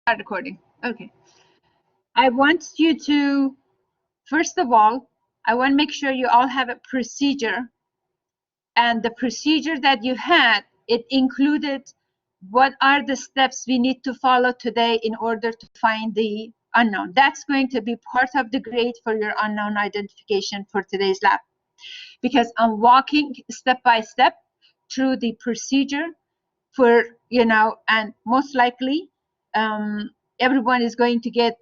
Start recording. Okay. I want you to, first of all, I want to make sure you all have a procedure. And the procedure that you had, it included what are the steps we need to follow today in order to find the unknown. That's going to be part of the grade for your unknown identification for today's lab. Because I'm walking step by step through the procedure for, and most likely everyone is going to get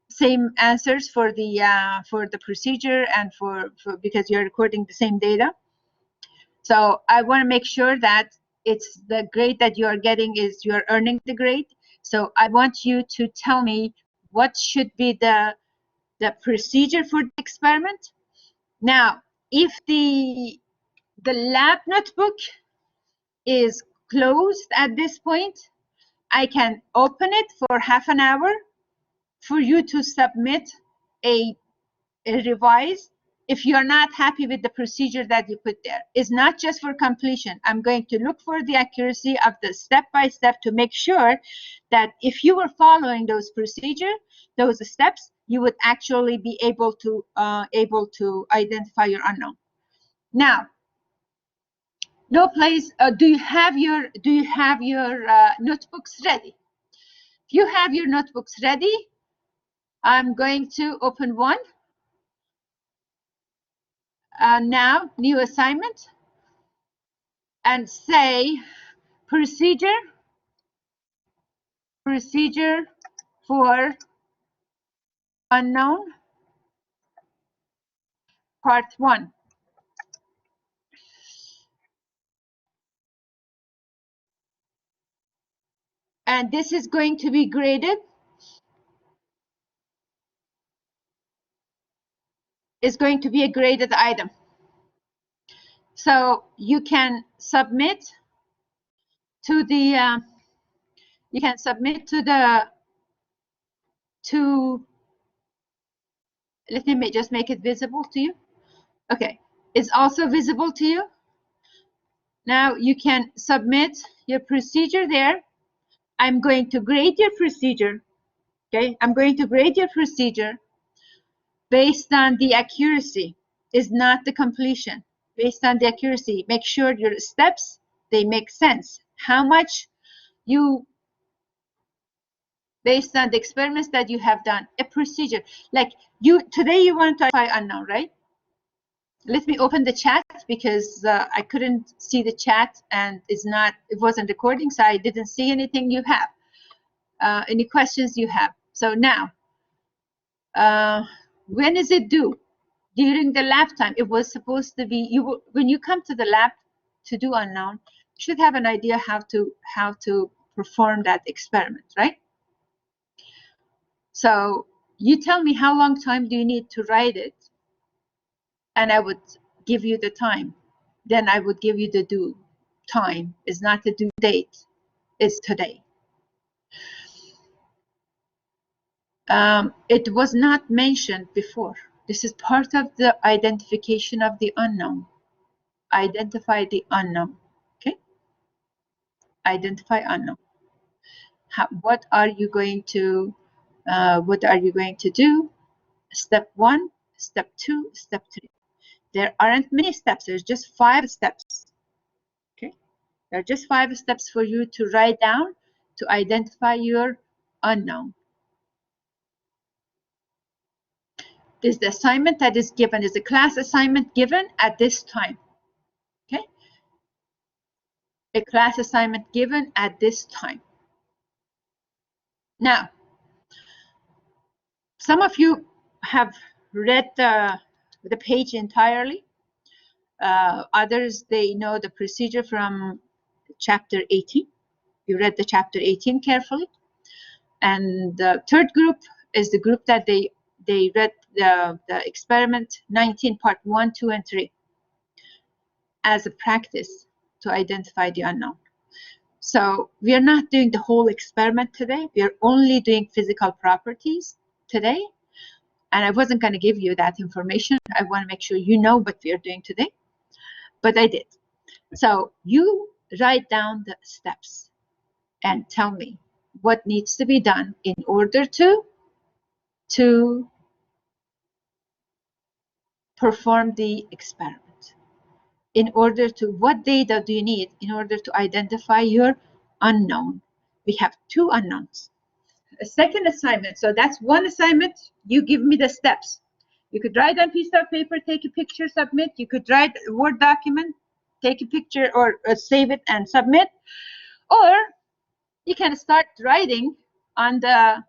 same answers for the procedure and for because you're recording the same data. So I want to make sure that it's the grade that you are getting is you're earning the grade. So I want you to tell me what should be the procedure for the experiment. Now, if the lab notebook is closed at this point, I can open it for half an hour for you to submit a revise. If you're not happy with the procedure that you put there, it's not just for completion. I'm going to look for the accuracy of the step-by-step to make sure that if you were following those those steps, you would actually be able to identify your unknown. Now, no place. Do you have your notebooks ready? If you have your notebooks ready, I'm going to open one. Now, new assignment, and say procedure for unknown, part 1. And this is going to be graded. It's going to be a graded item. So you can submit to the let me just make it visible to you. Okay, it's also visible to you. Now you can submit your procedure there. I'm going to grade your procedure. Okay, I'm going to grade your procedure based on the accuracy, is not the completion. Based on the accuracy, make sure your steps, they make sense. How much you, based on the experiments that you have done, a procedure. Like today you want to identify unknown, right? Let me open the chat because I couldn't see the chat and it wasn't recording, so I didn't see anything you have, any questions you have. So now, when is it due? During the lab time. It was supposed to be, when you come to the lab to do unknown, you should have an idea how to perform that experiment, right? So you tell me how long time do you need to write it, and I would give you the time. Then I would give you the due time. It's not the due date, it's today. It was not mentioned before. This is part of the identification of the unknown. Identify the unknown. Okay, identify unknown. What are you going to do? Step 1, step 2, step 3. There aren't many steps. There's just 5 steps. Okay, there are just 5 steps for you to write down to identify your unknown. This is the assignment that is given, is a class assignment given at this time. Okay, a class assignment given at this time. Now, some of you have read the page entirely. Others, they know the procedure from chapter 18. You read the chapter 18 carefully. And the third group is the group that they read the experiment 19, part 1, 2, and 3 as a practice to identify the unknown. So we are not doing the whole experiment today. We are only doing physical properties today. And I wasn't going to give you that information. I want to make sure you know what we are doing today. But I did. So you write down the steps and tell me what needs to be done in order to perform the experiment. In order to, what data do you need in order to identify your unknown? We have two unknowns. A second assignment, so that's one assignment. You give me the steps. You could write on a piece of paper, take a picture, submit. You could write a Word document, take a picture, or save it and submit. Or you can start writing on the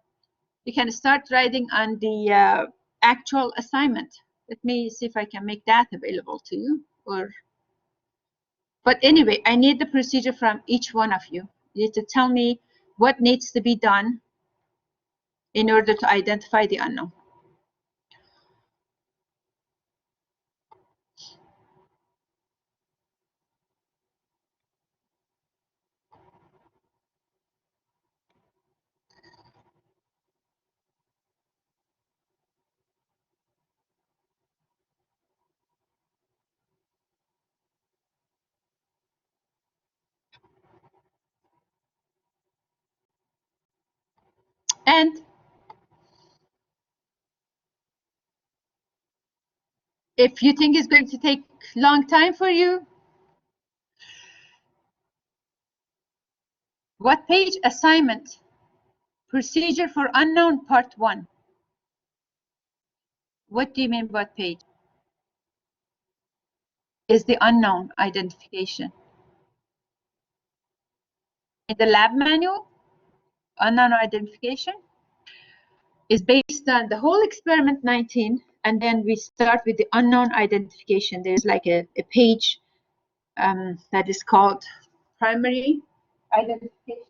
actual assignment. Let me see if I can make that available to you. But anyway, I need the procedure from each one of you. You need to tell me what needs to be done in order to identify the unknown. And if you think it's going to take a long time for you, what page? Assignment, procedure for unknown, part 1. What do you mean by what page? Is the unknown identification. In the lab manual, unknown identification is based on the whole experiment 19, and then we start with the unknown identification. There's like a page that is called primary identification.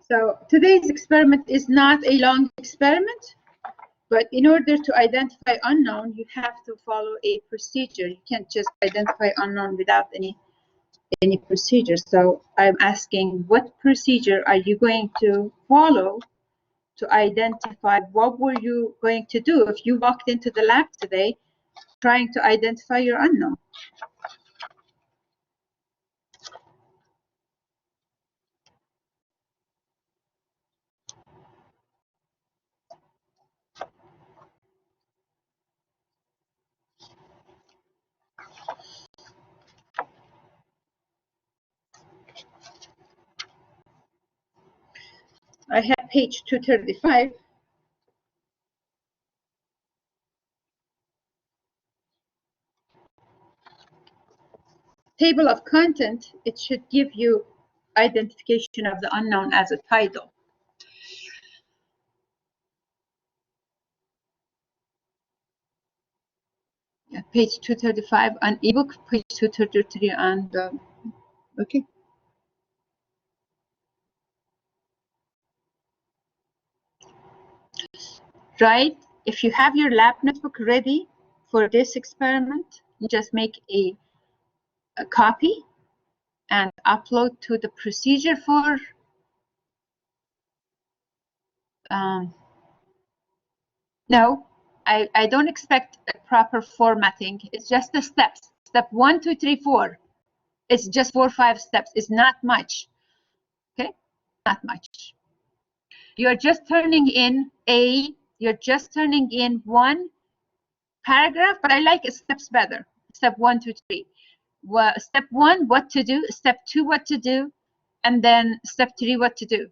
So today's experiment is not a long experiment, but in order to identify unknown, you have to follow a procedure. You can't just identify unknown without any procedure. So I'm asking, what procedure are you going to follow to identify what were you going to do if you walked into the lab today trying to identify your unknown? I have page 235. Table of content, it should give you identification of the unknown as a title. Yeah, page 235 on ebook, page 233 on the, okay. Right, if you have your lab notebook ready for this experiment, you just make a copy and upload to the procedure for no, I don't expect a proper formatting. It's just the steps. Step 1, 2, 3, 4. It's just 4 or 5 steps. It's not much. Okay, not much. You're just turning in one paragraph, but I like steps better. Step 1, 2, 3. Well, step 1, what to do. Step 2, what to do, and then step 3, what to do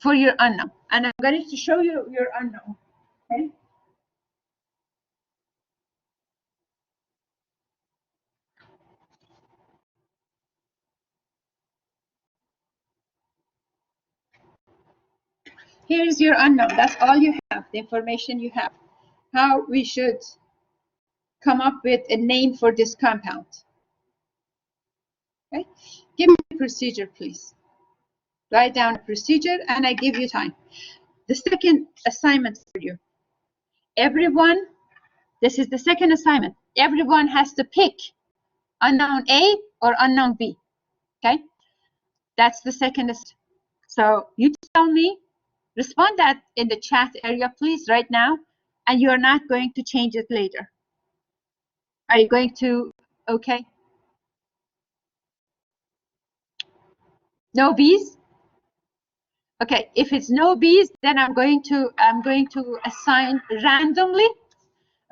for your unknown. And I'm going to show you your unknown. Okay. Here's your unknown. That's all you have, the information you have. How we should come up with a name for this compound. Okay, give me a procedure, please. Write down a procedure, and I give you time. The second assignment for you. Everyone, this is the second assignment. everyone has to pick unknown A or unknown B. Okay, that's the second step. So you tell me, respond that in the chat area, please, right now, and you're not going to change it later. Are you going to, okay? No B's? Okay, if it's no B's, then I'm going to assign randomly.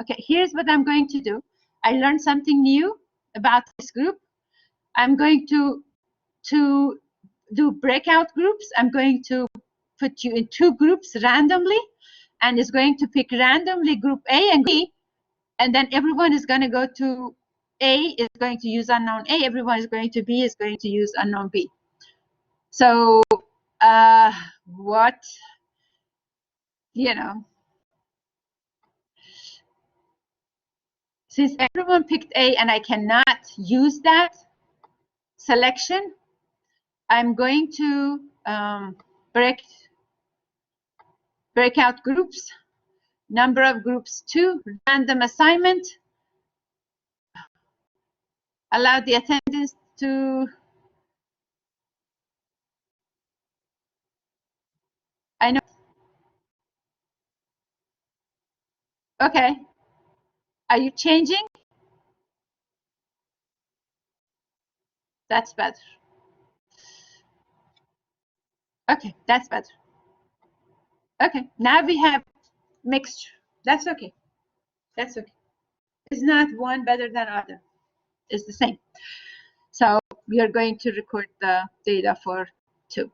Okay, here's what I'm going to do. I learned something new about this group. I'm going to do breakout groups. I'm going to put you in 2 groups randomly, and it's going to pick randomly group A and B, and then everyone is going to go to A is going to use unknown A, everyone is going to B is going to use unknown B. So what, you know, since everyone picked A and I cannot use that selection, I'm going to break out groups, number of groups 2, random assignment, allow the attendance to, I know, okay, are you changing? That's better. Okay, that's better. Okay, now we have mixture. That's okay. That's okay. It's not one better than other. It's the same. So we are going to record the data for 2.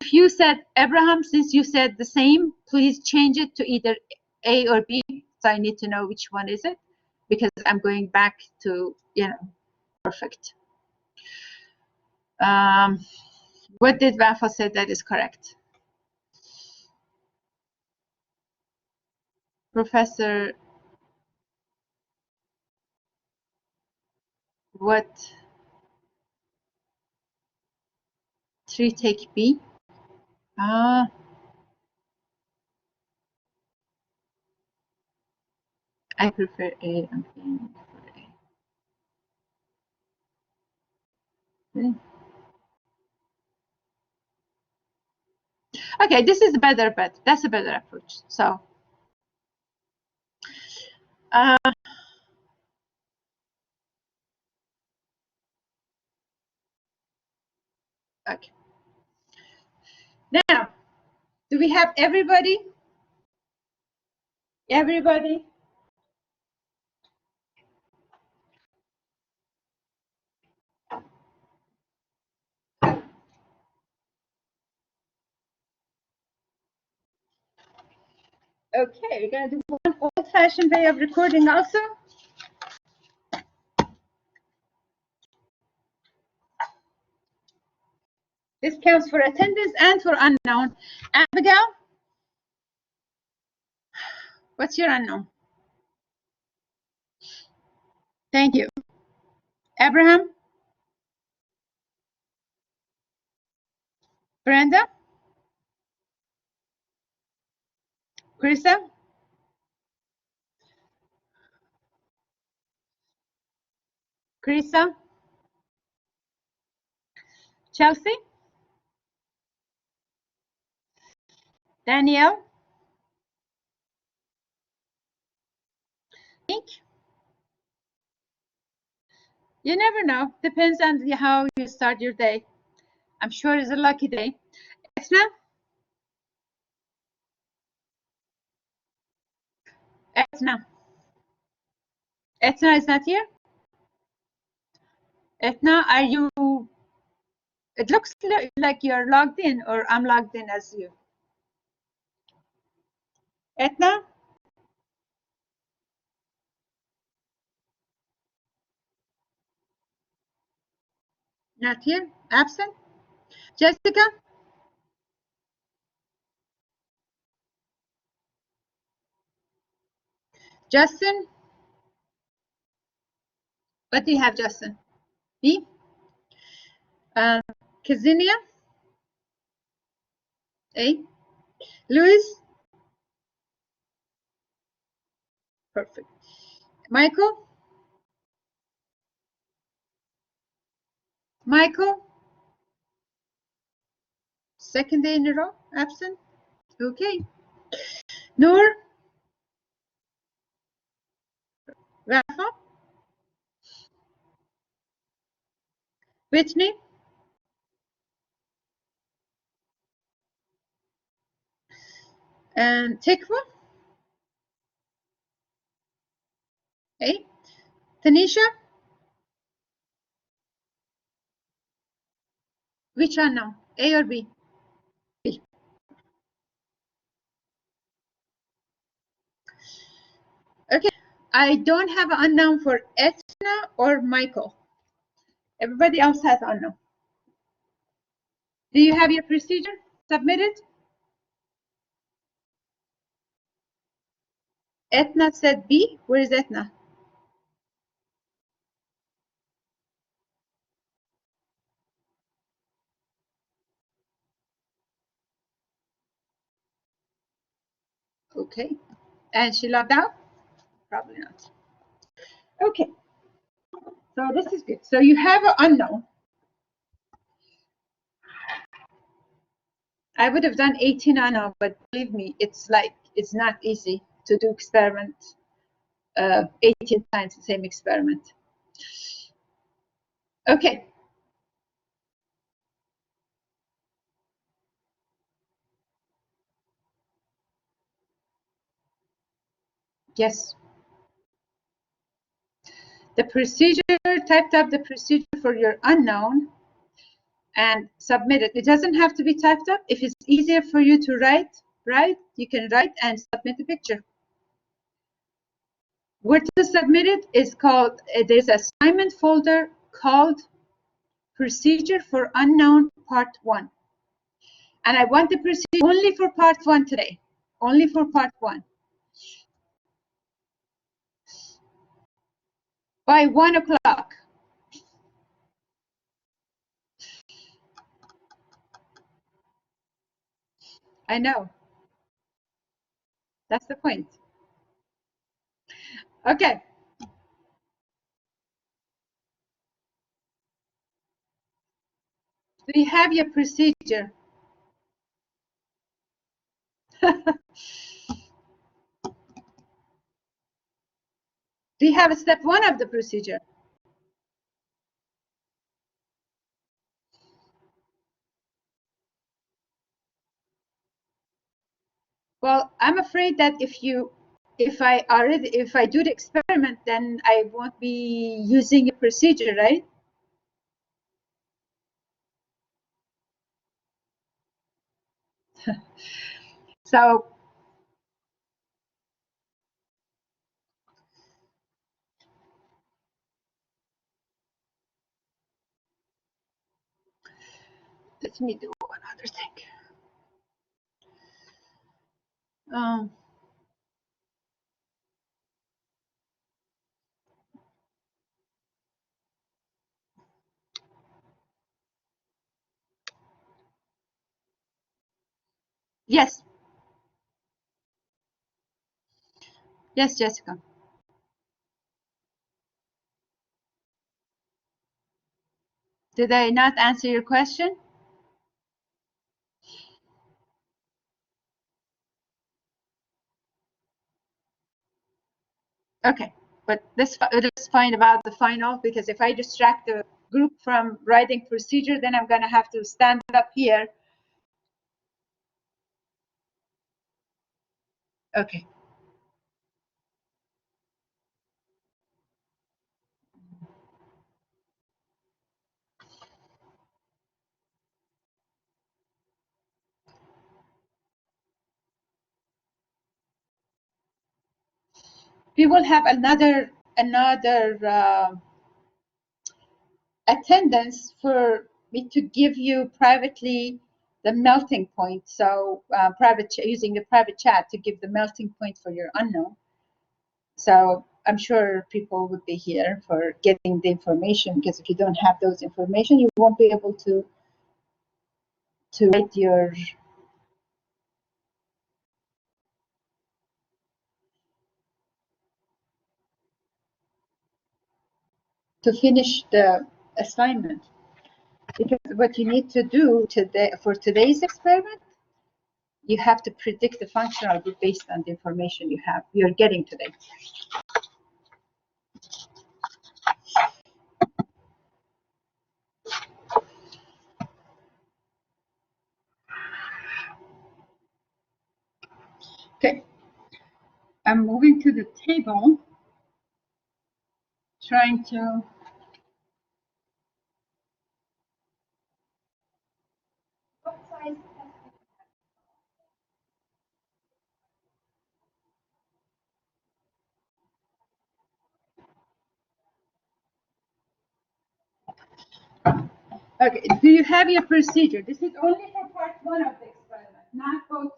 If you said, Abraham, since you said the same, please change it to either A or B. So I need to know which one is it, because I'm going back to, you know, perfect. What did Wafa say that is correct? Professor, what 3 take B? I prefer A. I'm paying for A. Okay, this is a better bet. That's a better approach. So, okay. Now, do we have everybody? Everybody? Okay, we're gonna do one old-fashioned way of recording also. This counts for attendance and for unknown. Abigail, what's your unknown? Thank you. Abraham? Brenda? Krista? Krista? Chelsea? Danielle? Nick? You never know. Depends on how you start your day. I'm sure it's a lucky day. Etna? Etna? Etna is not here? Etna, are you, it looks like you're logged in, or I'm logged in as you. Etna? Not here, absent. Jessica? Justin? What do you have, Justin? B? Kazinia? A? Louis? Perfect. Michael? Michael? Second day in a row, absent? Okay. Noor? Rafa? Whitney? And Tikva? Hey. Tanisha? Which one now? A or B? B. Okay. I don't have an unknown for Etna or Michael. Everybody else has unknown. Do you have your procedure submitted? Etna said B. Where is Etna? Okay. And she logged out? Probably not. Okay. So this is good. So you have an unknown. I would have done 18 unknown, but believe me, it's not easy to do experiment 18 times the same experiment. Okay. Yes. The procedure, typed up the procedure for your unknown and submit it. It doesn't have to be typed up. If it's easier for you to write, you can write and submit the picture. Where to submit it is called, there's an assignment folder called Procedure for Unknown Part 1. And I want the procedure only for Part 1 today. Only for Part 1. By 1 o'clock. I know. That's the point. Okay. Do you have your procedure? Do you have a step 1 of the procedure? Well, I'm afraid that if I do the experiment, then I won't be using a procedure, right? So let me do one other thing. Yes. Yes, Jessica. Did I not answer your question? Okay, but this is fine about the final, because if I distract the group from writing procedure, then I'm going to have to stand up here. Okay. We will have another attendance for me to give you privately the melting point. So using the private chat to give the melting point for your unknown. So I'm sure people would be here for getting the information, because if you don't have those information, you won't be able to write your to finish the assignment. Because what you need to do today for today's experiment, you have to predict the functional group based on the information you're getting today. Okay, I'm moving to the table, trying to what size. Okay, do you have your procedure? This is only for part 1 of the experiment, not both.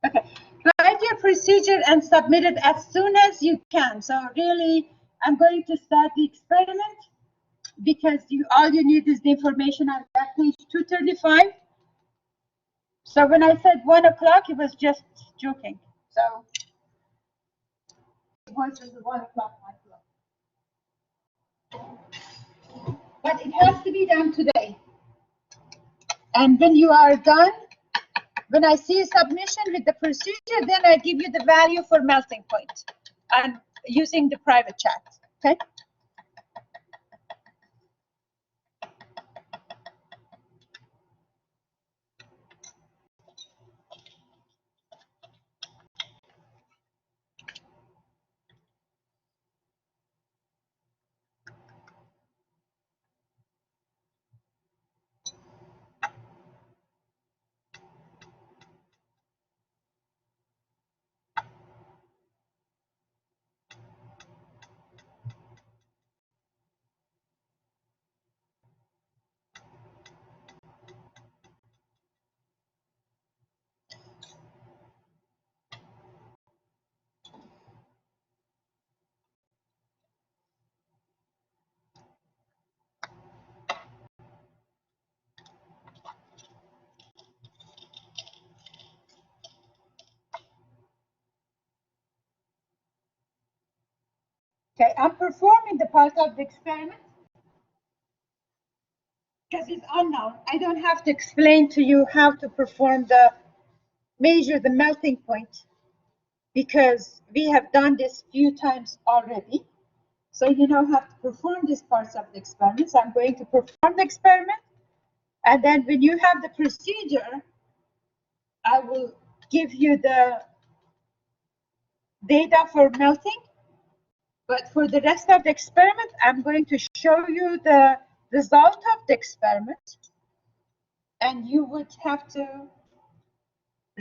Okay, write your procedure and submit it as soon as you can. So really, I'm going to start the experiment because all you need is the information on that page 235. So when I said 1 o'clock, it was just joking. So it was just 1 o'clock, my clock. But it has to be done today. And when you are done, when I see submission with the procedure, then I give you the value for melting point and using the private chat. Okay. Okay, I'm performing the part of the experiment because it's unknown. I don't have to explain to you how to measure the melting point because we have done this few times already. So you know how to perform these parts of the experiment. So I'm going to perform the experiment, and then when you have the procedure, I will give you the data for melting. But for the rest of the experiment, I'm going to show you the result of the experiment, and you would have to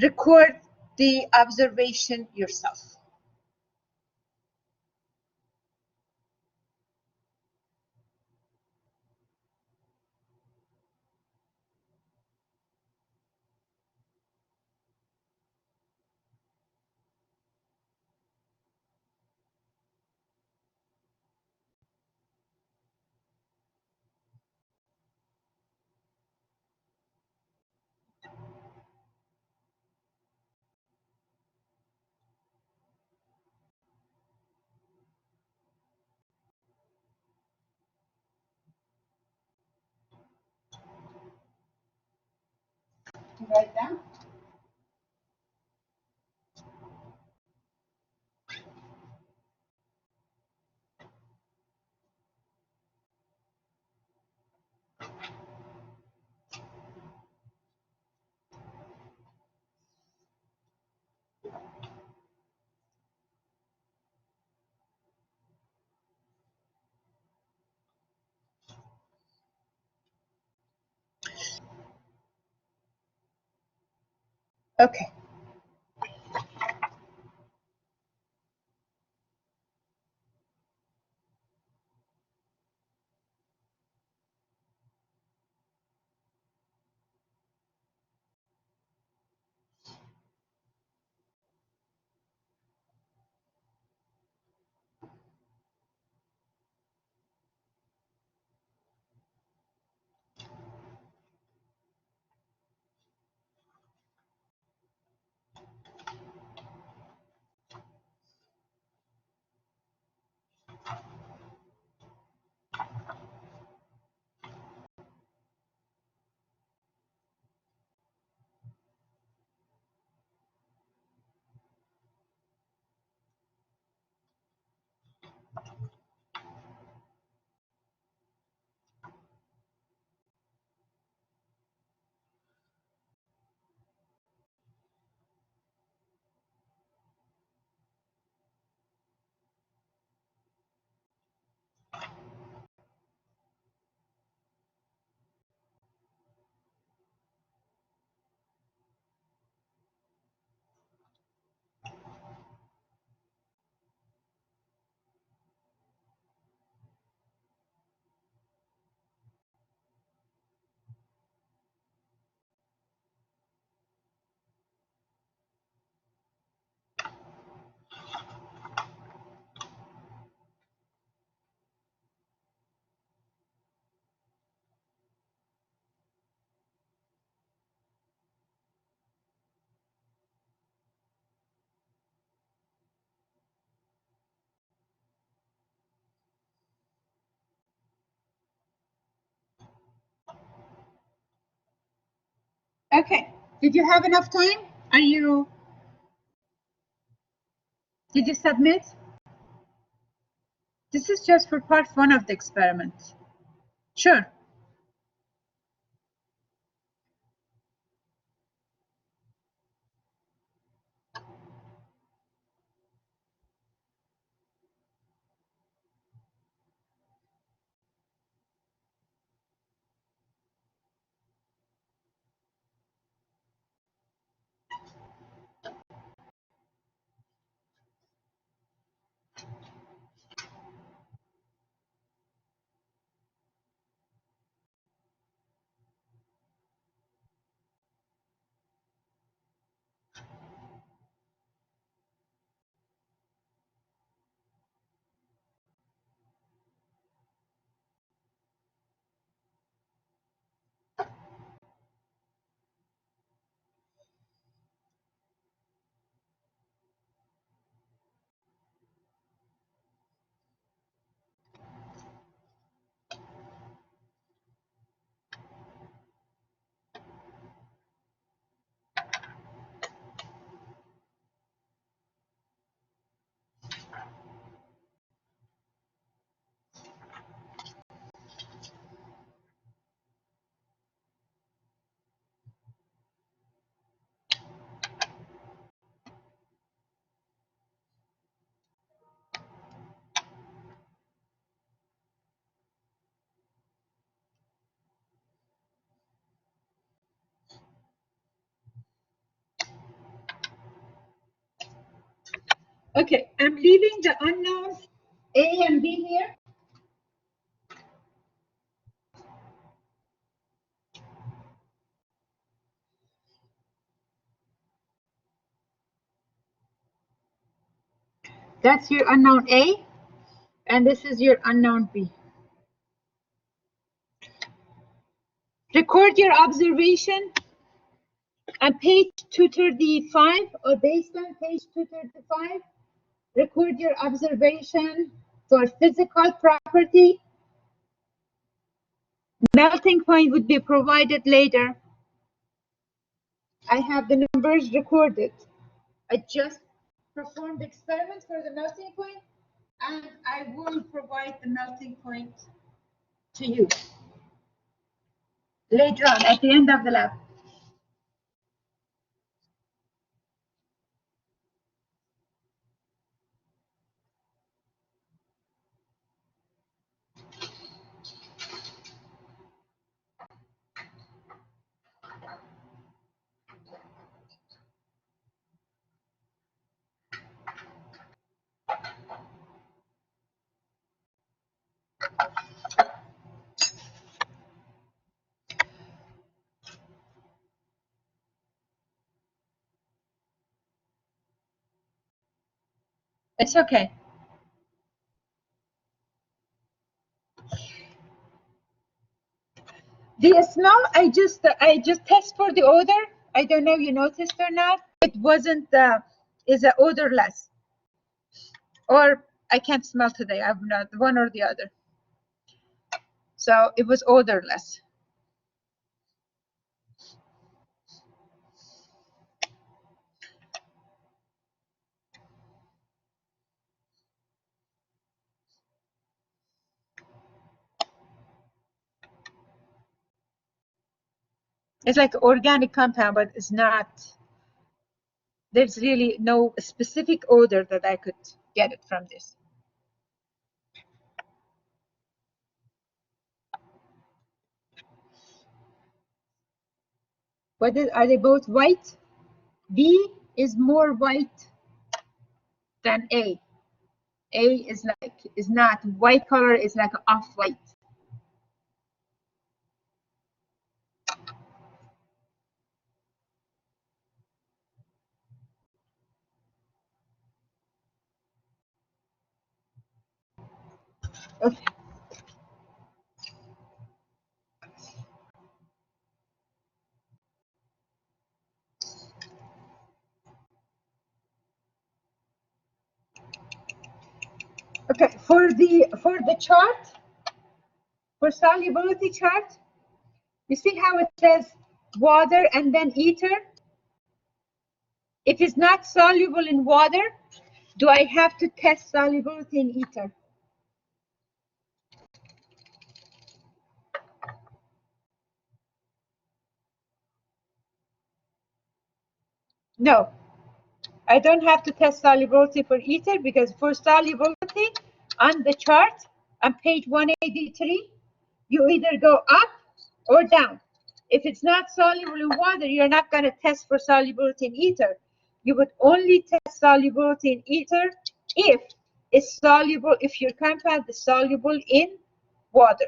record the observation yourself. Write down. Okay. Okay. Did you have enough time? Did you submit? This is just for part 1 of the experiment. Sure. Okay, I'm leaving the unknown A and B here. That's your unknown A, and this is your unknown B. Record your observation on page 235 or based on page 235. Record your observation for physical property. Melting point would be provided later. I have the numbers recorded. I just performed experiments for the melting point, and I will provide the melting point to you later on at the end of the lab. It's okay. The smell, I just test for the odor. I don't know if you noticed or not. It wasn't is a odorless, or I can't smell today. I'm not one or the other. So it was odorless. It's like organic compound, but it's not. There's really no specific odor that I could get it from this. Are they both white? B is more white than A. A is not white color, is like off-white. Okay. Okay, for the chart, for solubility chart, you see how it says water and then ether? If it's not soluble in water, do I have to test solubility in ether? No, I don't have to test solubility for ether, because for solubility on the chart on page 183, you either go up or down. If it's not soluble in water, you're not going to test for solubility in ether. You would only test solubility in ether if it's soluble, if your compound is soluble in water.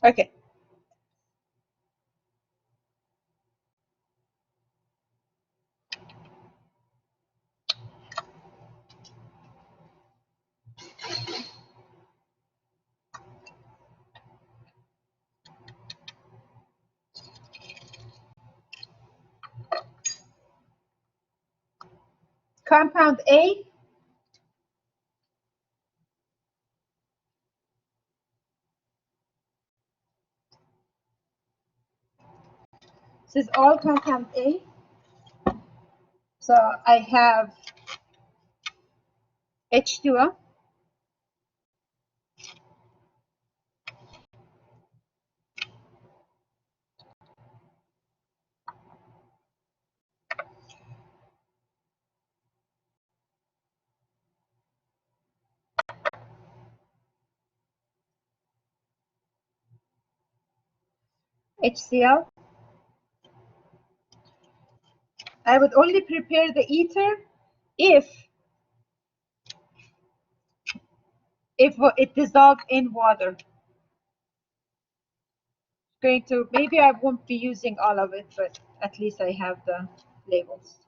Okay. Compound A, this is all compound A. So I have H2O. HCl. I would only prepare the ether if it dissolved in water. Maybe I won't be using all of it, but at least I have the labels.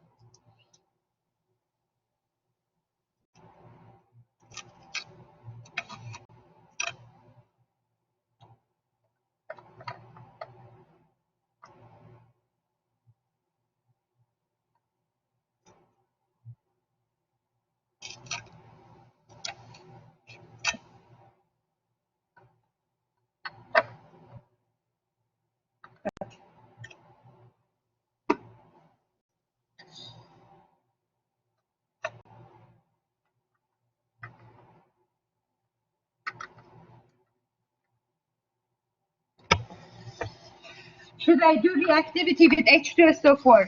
Should I do reactivity with H2SO4?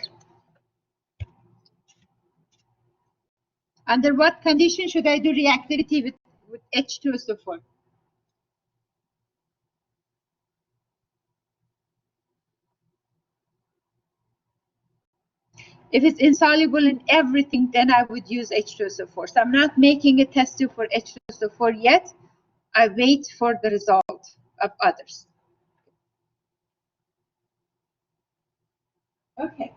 Under what condition should I do reactivity with H2SO4? If it's insoluble in everything, then I would use H2SO4. So I'm not making a test tube for H2SO4 yet. I wait for the result of others. Okay.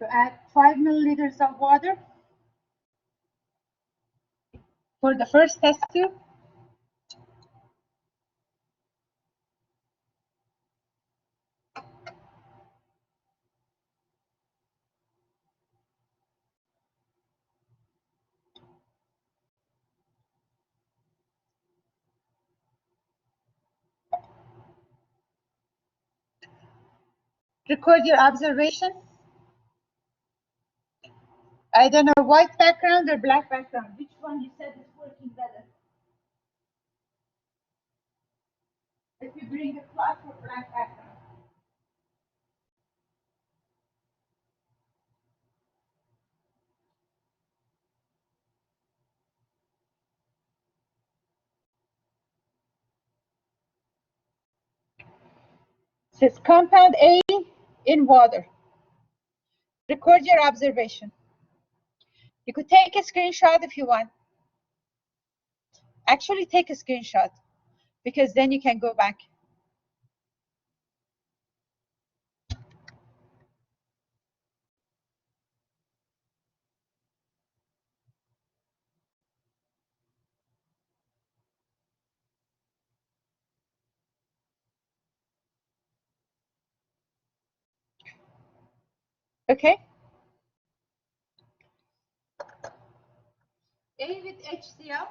To add 5 milliliters of water for the first test tube. Record your observation. I don't know, white background or black background. Which one you said is working better? If you bring a cloth or black background. It says compound A in water. Record your observation. You could take a screenshot if you want. Actually, take a screenshot because then you can go back. Okay. A with HCl.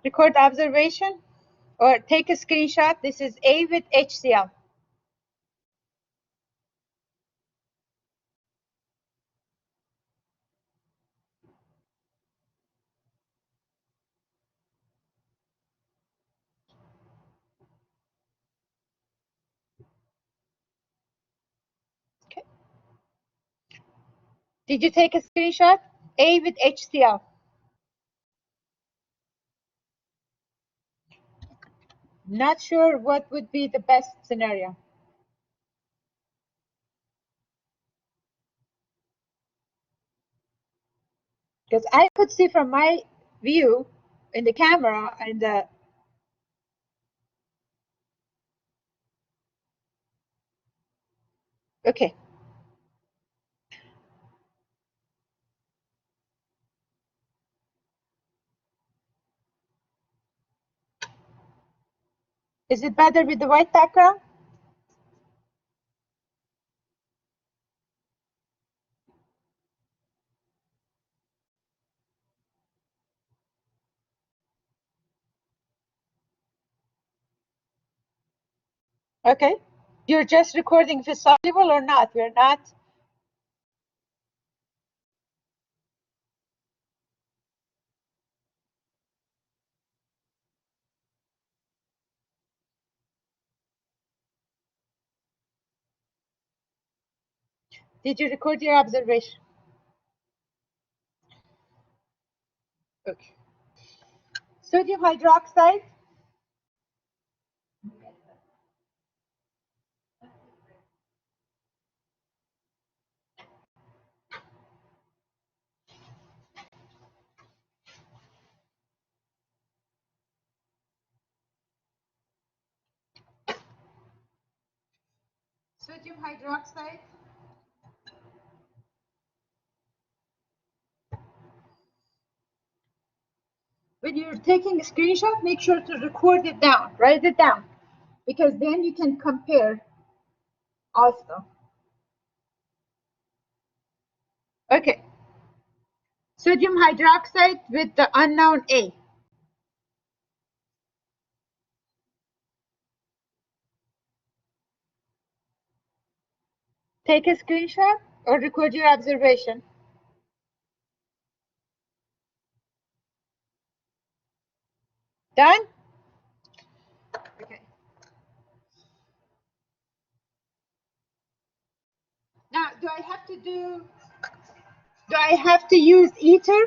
Record observation or take a screenshot. This is A with HCl. Okay. Did you take a screenshot? A with HCl. Not sure what would be the best scenario. Because I could see from my view in the camera and the okay. Is it better with the white background? Okay. You're just recording if it's soluble or not. We're not. Did you record your observation? Okay. Sodium hydroxide. sodium hydroxide. When you're taking a screenshot, make sure to record it down, write it down, because then you can compare also. Okay. Sodium hydroxide with the unknown A. Take a screenshot or record your observation. Done? Okay. Now, do I have to use ether?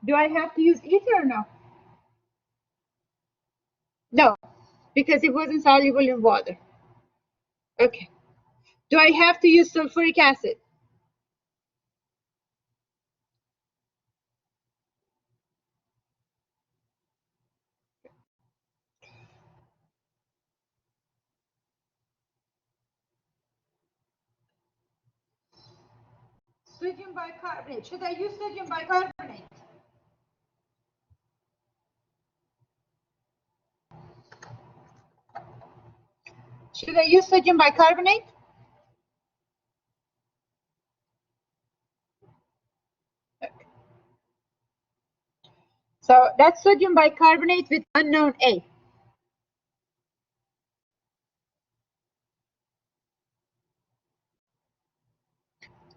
Do I have to use ether or no? No, because it wasn't soluble in water. Okay. Do I have to use sulfuric acid? Sodium bicarbonate. Should I use sodium bicarbonate? Should I use sodium bicarbonate? Okay. So that's sodium bicarbonate with unknown A.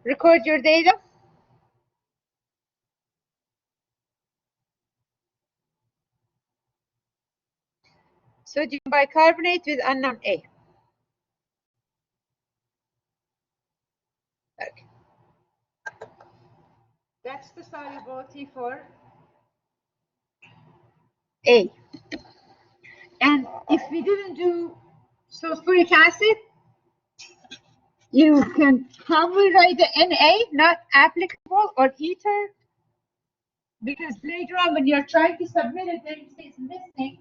Record your data. Sodium bicarbonate with unknown A. Okay. That's the solubility for A. And if we didn't do sulfuric acid, you can probably write the Na, not applicable, or ether, because later on when you're trying to submit it, then you say it's missing.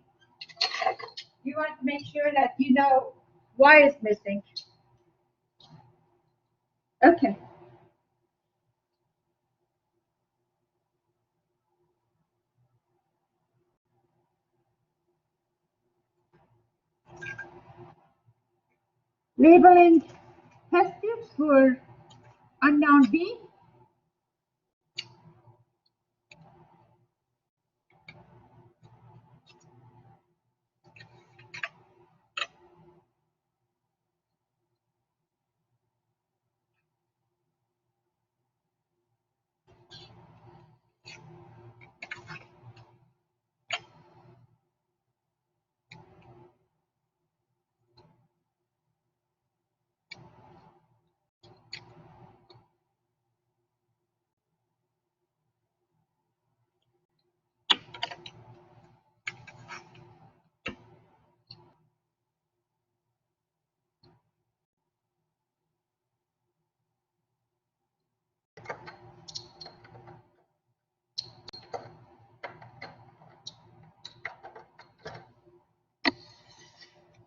You want to make sure that you know why it's missing. Okay. Labeling test tubes for unknown B.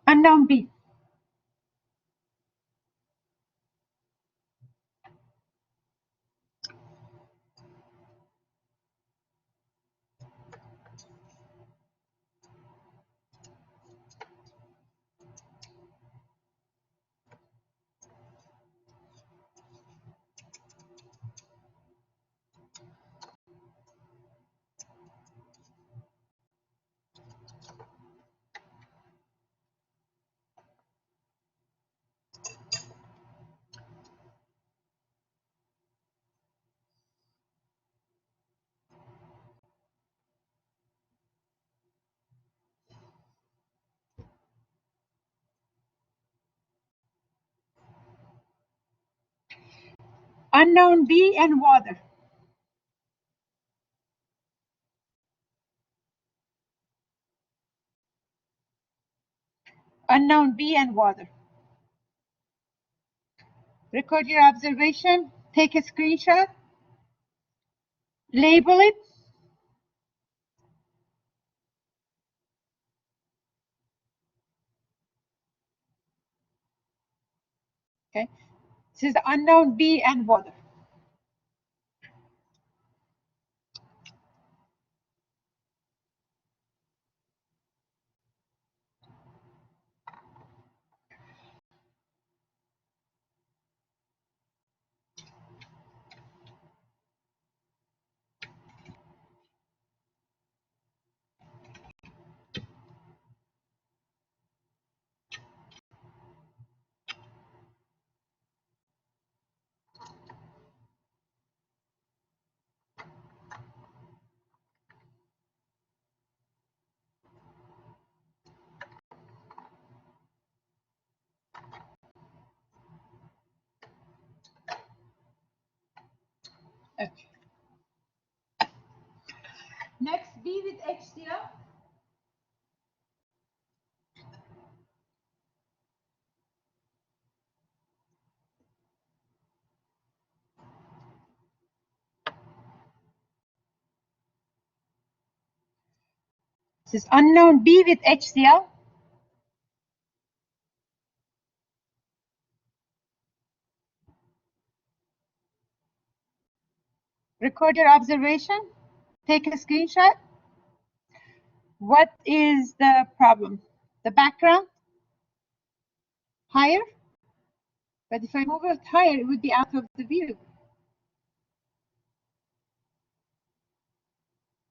Unknown B. Unknown B and water. Unknown B and water. Record your observation, take a screenshot, label it. Okay. This is unknown B and water. Okay. Next, B with HCl. This is unknown B with HCl. Record your observation, take a screenshot. What is the problem? The background? Higher? But if I move it higher, it would be out of the view.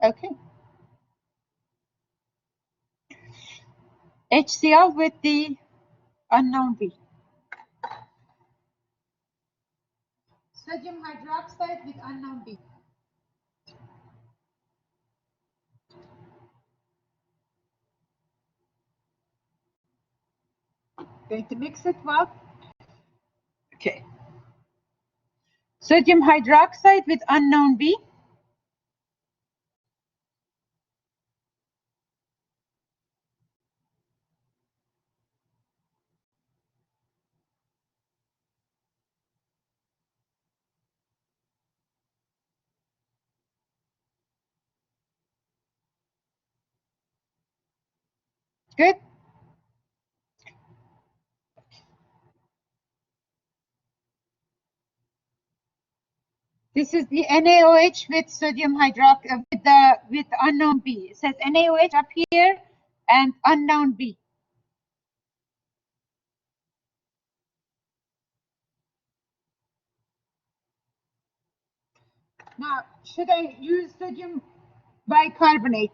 Okay. HCl with the unknown B. Sodium hydroxide with unknown B. Going to mix it well. Okay. Sodium hydroxide with unknown B. Good. This is the NaOH with sodium with unknown B. It says NaOH up here and unknown B. Now, should I use sodium bicarbonate?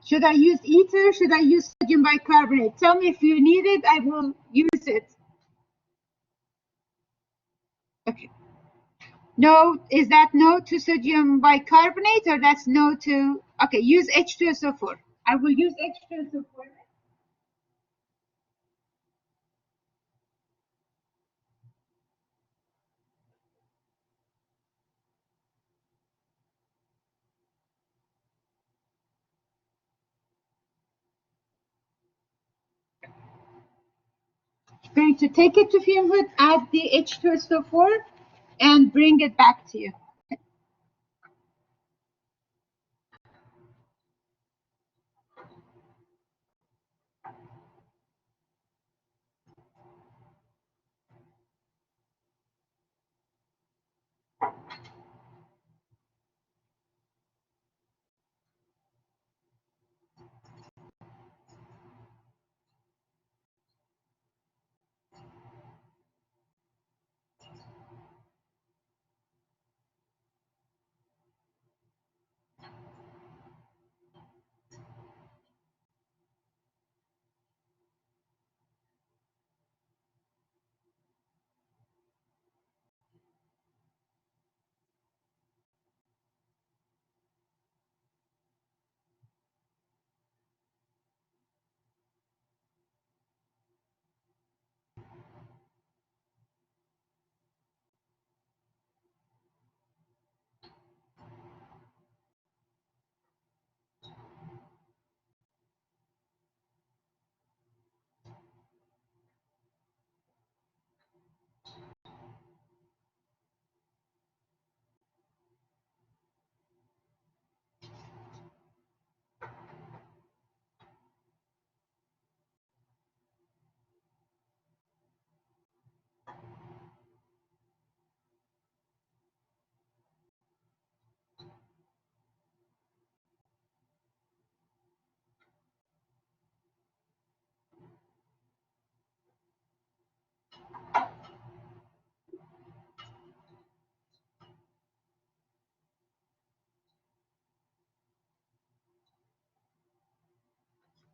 Should I use ether? Should I use sodium bicarbonate? Tell me if you need it, I will use it. Okay. No, is that no to sodium bicarbonate or that's no to, okay, use H2SO4. I will use H2SO4. Going to take it to fume hood, add the H2SO4 and bring it back to you.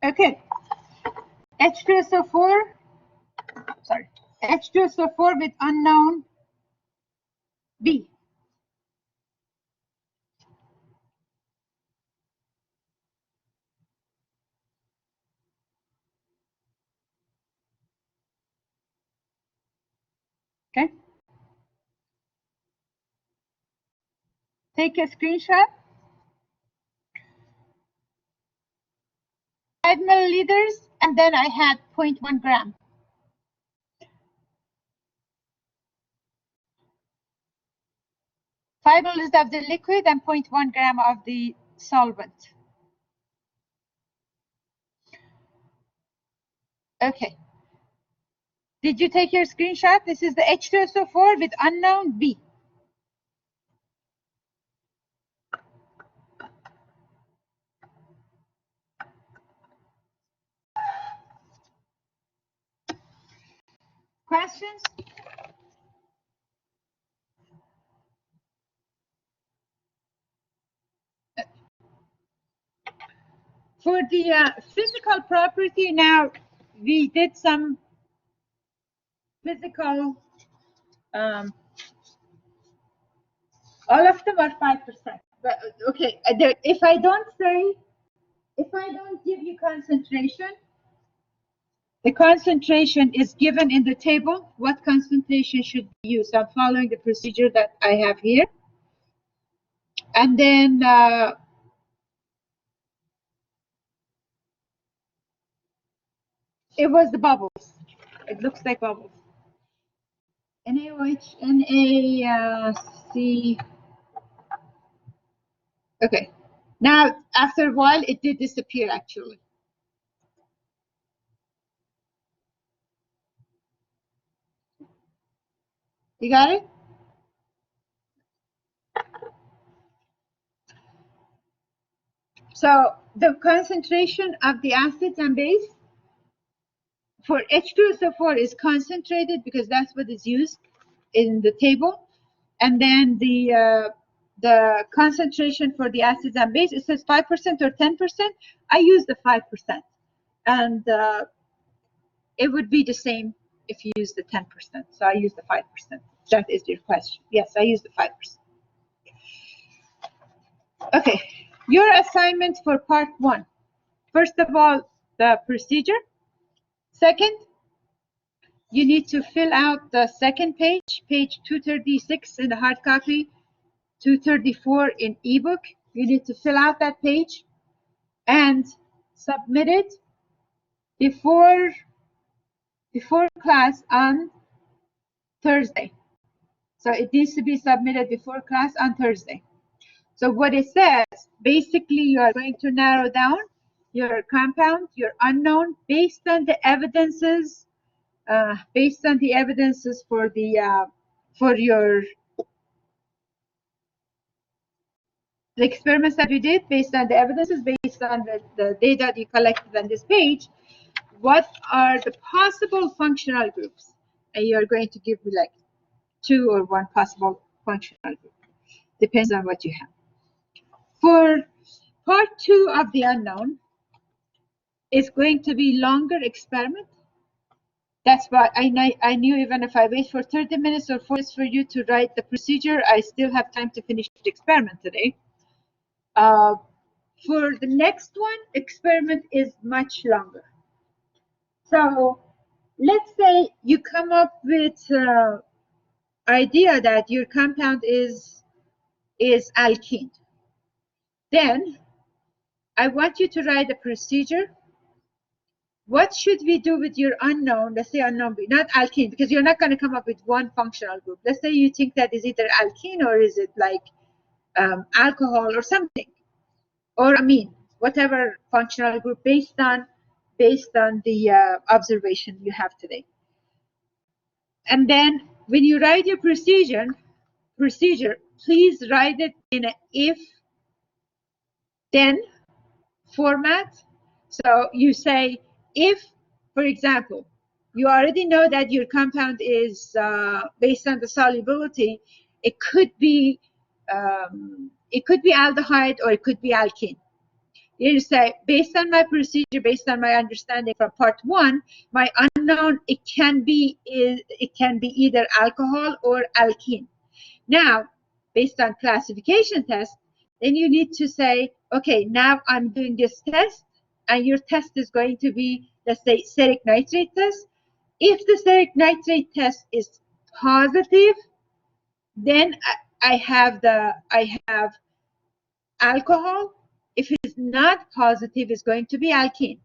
Okay, H2SO4, sorry, H2SO4 with unknown B. Okay. Take a screenshot. 5 milliliters, and then I had 0.1 gram. 5 milliliters of the liquid and 0.1 gram of the solvent. Okay. Did you take your screenshot? This is the H2SO4 with unknown B. Questions? For the physical property, now we did some physical, all of them are 5%. But okay, if I don't give you concentration, the concentration is given in the table. What concentration should be used? I'm following the procedure that I have here. And then it was the bubbles. It looks like bubbles. NaOH, NaC. Okay. Now, after a while, it did disappear, actually. You got it? So the concentration of the acids and base for H2SO4 is concentrated because that's what is used in the table. And then the concentration for the acids and base, it says 5% or 10%. I use the 5%. And it would be the same if you use the 10%. So I use the 5%. That is your question. Yes, I use the 5%. Okay, your assignment for part 1. First of all, the procedure. Second, you need to fill out the second page, page 236 in the hard copy, 234 in ebook. You need to fill out that page and submit it before class on Thursday. So it needs to be submitted before class on Thursday. So what it says, basically you are going to narrow down your compound, your unknown, based on the evidences, for the experiments that you did, based on the evidences, based on the data you collected on this page. What are the possible functional groups? And you are going to give me like 2 or 1 possible functional group. Depends on what you have. For part 2 of the unknown, it's going to be longer experiment. That's why I knew even if I wait for 30 minutes or 40 minutes for you to write the procedure, I still have time to finish the experiment today. For the next one, experiment is much longer. So let's say you come up with idea that your compound is alkene. Then I want you to write a procedure. What should we do with your unknown? Let's say unknown, not alkene, because you're not going to come up with one functional group. Let's say you think that is either alkene or is it like alcohol or something, or amine, whatever functional group based on the observation you have today. And then when you write your procedure, please write it in an if-then format. So you say, if, for example, you already know that your compound is based on the solubility, it could be aldehyde or it could be alkene. You say, based on my procedure, based on my understanding from part 1, my unknown, it can be either alcohol or alkene. Now, based on classification test, then you need to say, okay, now I'm doing this test, and your test is going to be, let's say, steric nitrate test. If the steric nitrate test is positive, then I have alcohol. If it's not positive, it's going to be alkene.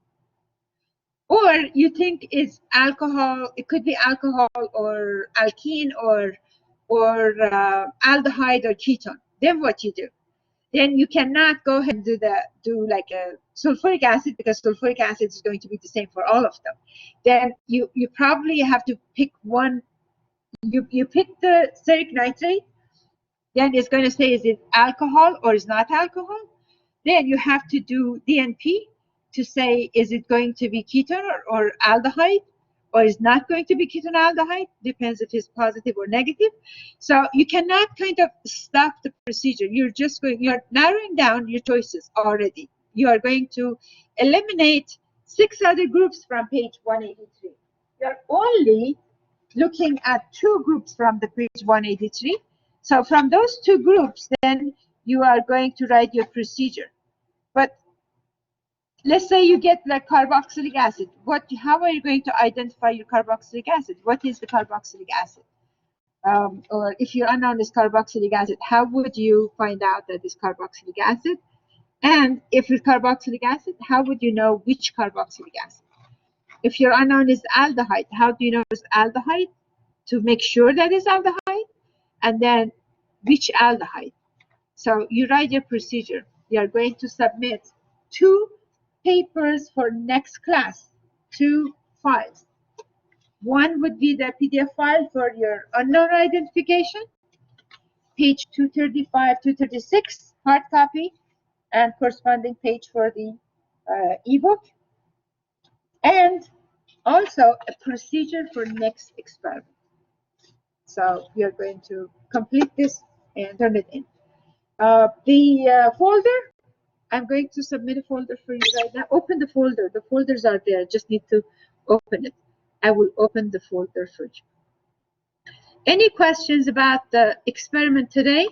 Or you think it's alcohol, it could be alcohol or alkene or aldehyde or ketone. Then what you do? Then you cannot go ahead and do like a sulfuric acid, because sulfuric acid is going to be the same for all of them. Then you probably have to pick one. You pick the steric nitrate, then it's going to say, is it alcohol or is not alcohol? Then you have to do DNP to say, is it going to be ketone or aldehyde, or is not going to be ketone aldehyde? Depends if it's positive or negative. So you cannot kind of stop the procedure. You're narrowing down your choices already. You are going to eliminate 6 other groups from page 183. You're only looking at 2 groups from the page 183. So from those 2 groups, then you are going to write your procedure. But let's say you get like carboxylic acid. How are you going to identify your carboxylic acid? What is the carboxylic acid? Or if your unknown is carboxylic acid, how would you find out that it's carboxylic acid? And if it's carboxylic acid, how would you know which carboxylic acid? If your unknown is aldehyde, how do you know it's aldehyde? To make sure that it's aldehyde, and then which aldehyde. So you write your procedure. You are going to submit 2 papers for next class, 2 files. One would be the PDF file for your unknown identification, page 235, 236, hard copy, and corresponding page for the ebook, and also a procedure for next experiment. So we are going to complete this and turn it in. The folder, I'm going to submit a folder for you right now. Open the folder. The folders are there. Just need to open it. I will open the folder for you. Any questions about the experiment today,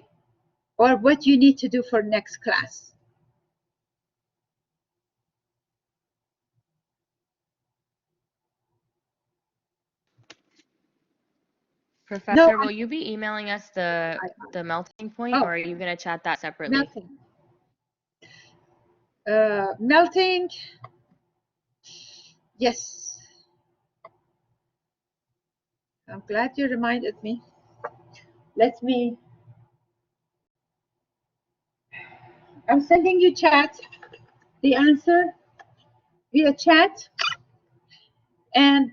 or what you need to do for next class? Professor, will you be emailing us the melting point, Oh, or are you going to chat that separately? melting. Melting. Yes. I'm glad you reminded me. I'm sending you chat, the answer via chat, and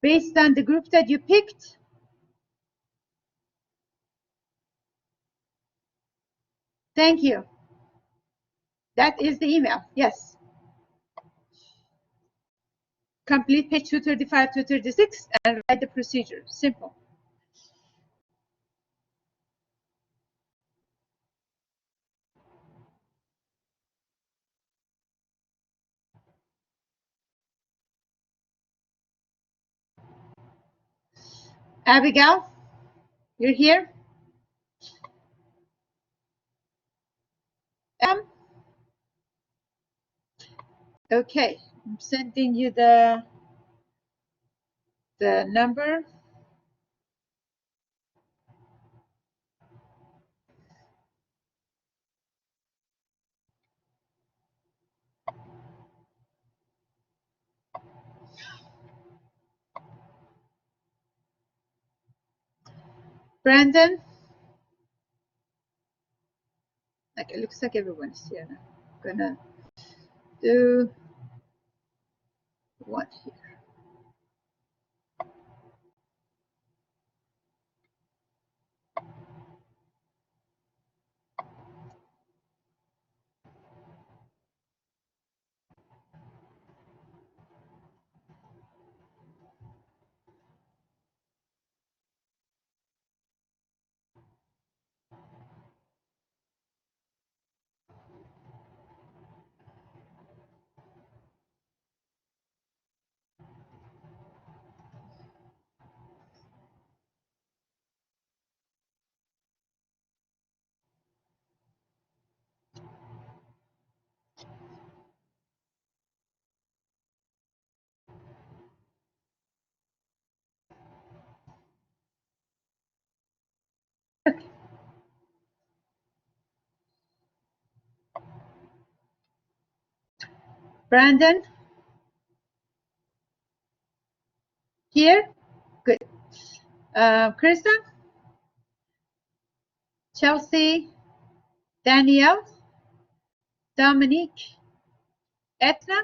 based on the group that you picked, thank you. That is the email, yes. Complete page 235, 236, and write the procedure, simple. Abigail, you're here? Okay, I'm sending you the number. Brandon, it looks like everyone's here now. I'm gonna do one here. Brandon? Here? Good. Krista? Chelsea? Danielle? Dominique? Etna?